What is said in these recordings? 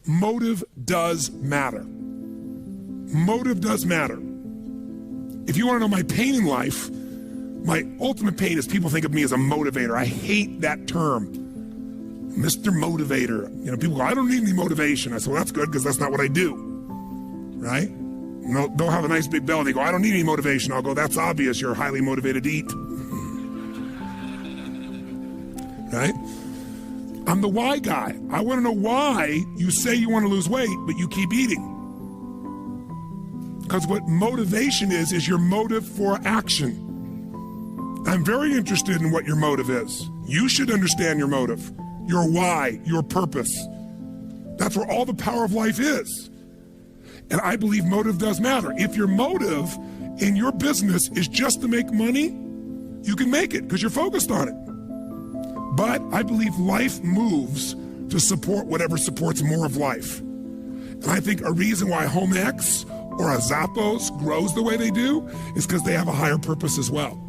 motive does matter. Motive does matter. If you want to know my pain in life, my ultimate pain is people think of me as a motivator. I hate that term, Mr. Motivator. You know, people go, I don't need any motivation. I say, well, that's good because that's not what I do, right? No, they'll have a nice big belly. They go, I don't need any motivation. I'll go, that's obvious. You're highly motivated to eat. Right? I'm the why guy. I want to know why you say you want to lose weight, but you keep eating. Because what motivation is your motive for action. I'm very interested in what your motive is. You should understand your motive, your why, your purpose. That's where all the power of life is. And I believe motive does matter. If your motive in your business is just to make money, you can make it because you're focused on it. But I believe life moves to support whatever supports more of life. And I think a reason why Home X or a Zappos grows the way they do is because they have a higher purpose as well.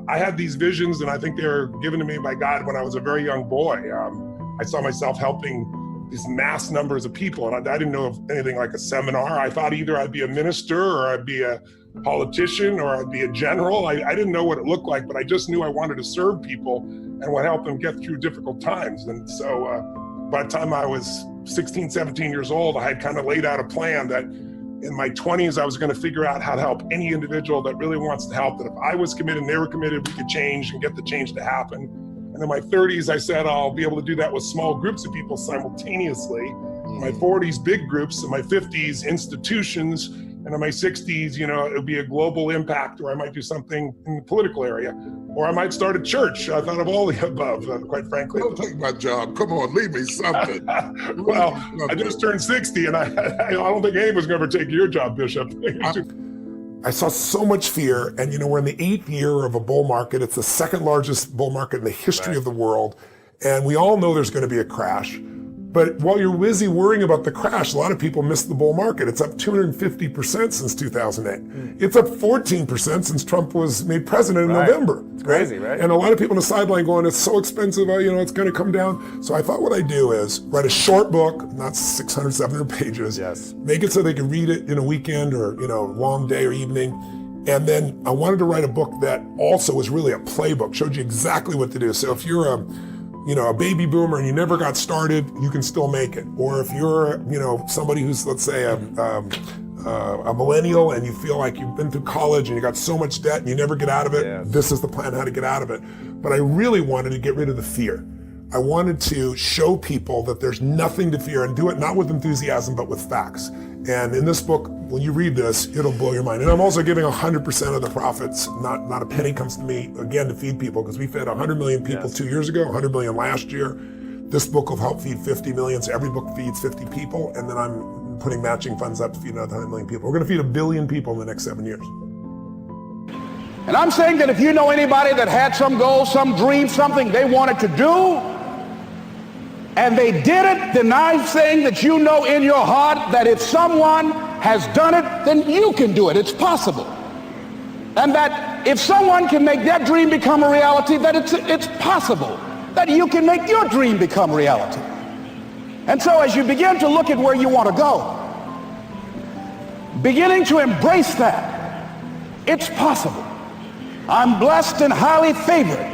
I had these visions, and I think they were given to me by God when I was a very young boy. I saw myself helping these mass numbers of people, and I didn't know of anything like a seminar. I thought either I'd be a minister or I'd be a politician or I'd be a general. I didn't know what it looked like, but I just knew I wanted to serve people and would help them get through difficult times. And so by the time I was 16, 17 years old, I had kind of laid out a plan that in my 20s, I was going to figure out how to help any individual that really wants to help, that if I was committed and they were committed, we could change and get the change to happen. And in my 30s, I said I'll be able to do that with small groups of people simultaneously. In my 40s, big groups. In my 50s, institutions. And in my 60s, you know, it would be a global impact, or I might do something in the political area, or I might start a church. I thought of all the above, quite frankly. Don't take my job. Come on, leave me something. Well, I just turned 60, and I don't think anyone's going to ever take your job, Bishop. I saw so much fear, and you know, we're in the 8th year of a bull market. It's the 2nd largest bull market in the history of the world, and we all know there's going to be a crash. But while you're busy worrying about the crash, a lot of people miss the bull market. It's up 250% since 2008. It's up 14% since Trump was made president in November. It's crazy, right? And a lot of people on the sideline going, it's so expensive, you know, it's going to come down. So I thought what I'd do is write a short book, not 600, 700 pages. Yes. Make it so they can read it in a weekend or, you know, long day or evening. And then I wanted to write a book that also was really a playbook, showed you exactly what to do. So if you're a baby boomer and you never got started, you can still make it. Or if you're, you know, somebody who's, let's say, a millennial and you feel like you've been through college and you got so much debt and you never get out of it, this is the plan how to get out of it. But I really wanted to get rid of the fear. I wanted to show people that there's nothing to fear and do it not with enthusiasm, but with facts. And in this book, when you read this, it'll blow your mind. And I'm also giving 100% of the profits, not a penny comes to me, again, to feed people, because we fed 100 million people 2 years ago, 100 million last year. This book will help feed 50 million, so every book feeds 50 people, and then I'm putting matching funds up to feed another 100 million people. We're gonna feed 1 billion people in the next 7 years. And I'm saying that if you know anybody that had some goal, some dream, something they wanted to do, and they did it, then I'm saying that you know in your heart that if someone has done it, then you can do it. It's possible. And that if someone can make their dream become a reality, that it's possible that you can make your dream become reality. And so as you begin to look at where you want to go, beginning to embrace that, it's possible. I'm blessed and highly favored.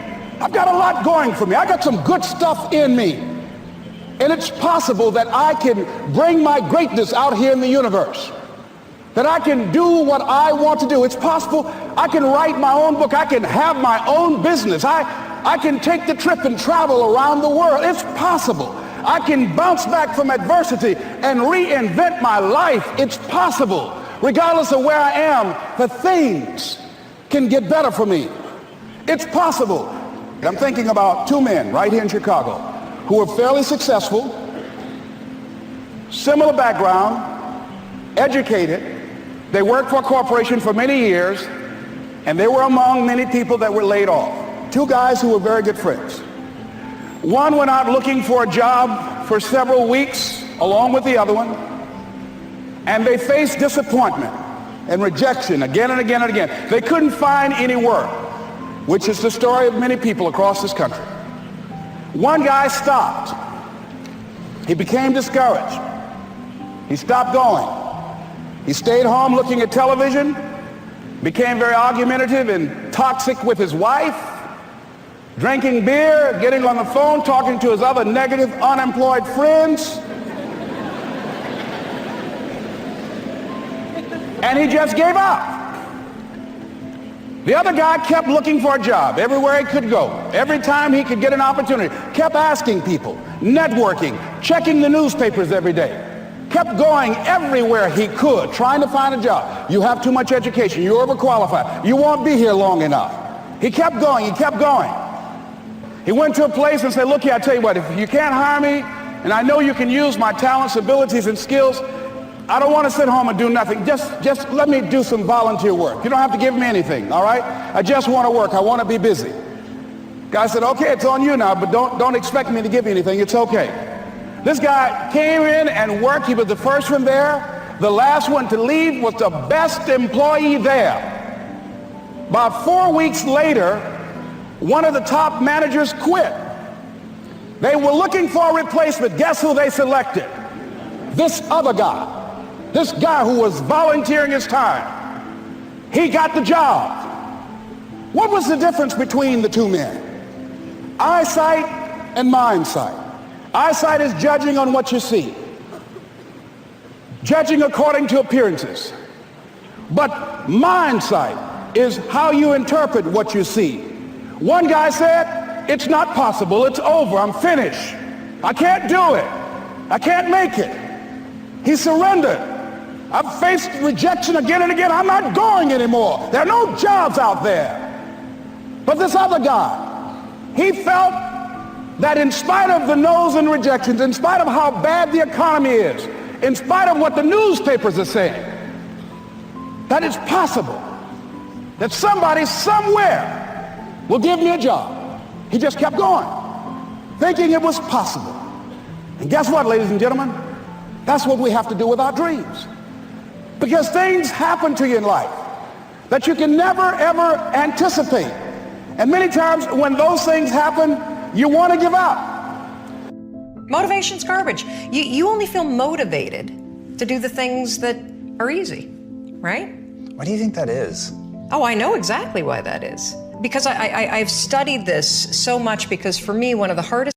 I've got a lot going for me. I got some good stuff in me. And it's possible that I can bring my greatness out here in the universe, that I can do what I want to do. It's possible I can write my own book. I can have my own business. I can take the trip and travel around the world. It's possible. I can bounce back from adversity and reinvent my life. It's possible. Regardless of where I am, the things can get better for me. It's possible. And I'm thinking about 2 men right here in Chicago who are fairly successful, similar background, educated. They worked for a corporation for many years, and they were among many people that were laid off. 2 guys who were very good friends. One went out looking for a job for several weeks along with the other one, and they faced disappointment and rejection again and again and again. They couldn't find any work, which is the story of many people across this country. One guy stopped He became discouraged. He stopped going. He stayed home looking at television, became very argumentative and toxic with his wife, drinking beer, getting on the phone, talking to his other negative, unemployed friends. And he just gave up. The other guy kept looking for a job everywhere he could go. Every time he could get an opportunity, kept asking people, networking, checking the newspapers every day, kept going everywhere he could, trying to find a job. You have too much education. You're overqualified. You won't be here long enough. He kept going. He kept going. He went to a place and said, look here, I tell you what, if you can't hire me, and I know you can use my talents, abilities, and skills, I don't want to sit home and do nothing. Just let me do some volunteer work. You don't have to give me anything, all right? I just want to work. I want to be busy. Guy said, okay, it's on you now, but don't expect me to give you anything. It's okay. This guy came in and worked. He was the first one there. The last one to leave was the best employee there. About 4 weeks later, one of the top managers quit. They were looking for a replacement. Guess who they selected? This other guy. This guy who was volunteering his time. He got the job. What was the difference between the two men? Eyesight and mindsight. Eyesight is judging on what you see, judging according to appearances. But mindsight is how you interpret what you see. One guy said, it's not possible, it's over, I'm finished. I can't do it. I can't make it. He surrendered. I've faced rejection again and again. I'm not going anymore. There are no jobs out there. But this other guy, he felt that in spite of the no's and rejections, in spite of how bad the economy is, in spite of what the newspapers are saying, that it's possible that somebody somewhere will give me a job. He just kept going, thinking it was possible. And guess what, ladies and gentlemen? That's what we have to do with our dreams. Because things happen to you in life that you can never, ever anticipate. And many times when those things happen, you want to give up. Motivation's garbage. You only feel motivated to do the things that are easy, right? Why do you think that is? Oh, I know exactly why that is. Because I've studied this so much, because for me, one of the hardest